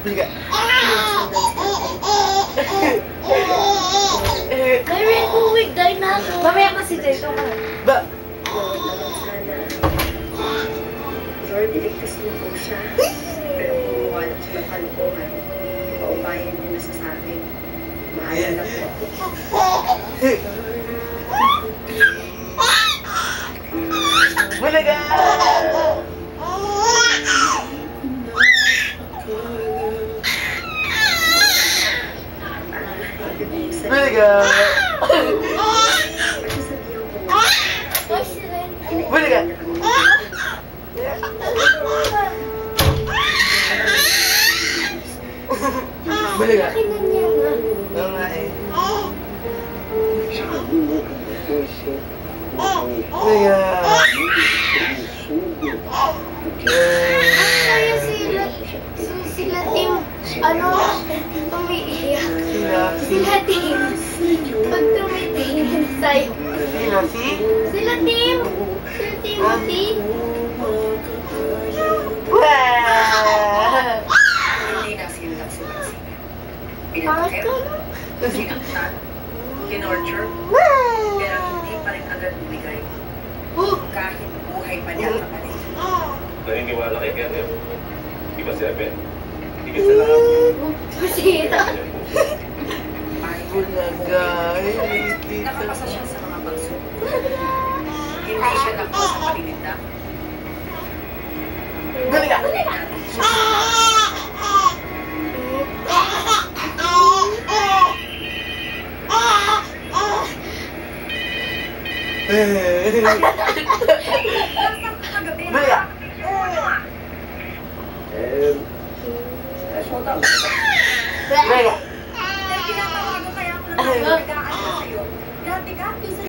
Baliga. Meron ko wig, dahil na ako. Mamaya kasi dyan, ito ka. Ba? Lord, iligtas mo po siya. Pero kung gumawa lang siya ng kalukuhan, paubayan niyo na sa akin. Maalala po ako. Baliga! Baliga! Pagsasabihan ko, Oy, sila. Baliga! Baliga! Kinan niya nga. Oo nga eh. Baliga! Kaya sila team, ano, umiiyak. Sila team. Pag tumitingin sa'yo. Sino si? Sila team. Sila Timothy. Wow! hindi na sila sila. Bakit Pinatakip, ka lang? sinaktan, kinorture, pero hindi pa rin agad bumigay. Kahit buhay pa niya kapalit. Naniniwala kay Kenneth. Iba si Abel. Higit sa lahat. Masira. Bulaga! Nakapasa siya sa mga pagsubok. Hindi siya nakuha sa paninindak. Baliga! Natin siya. Baliga! Baliga! Pinapatago kaya ako ng mga nagkaan na sa'yo. Grabe ka,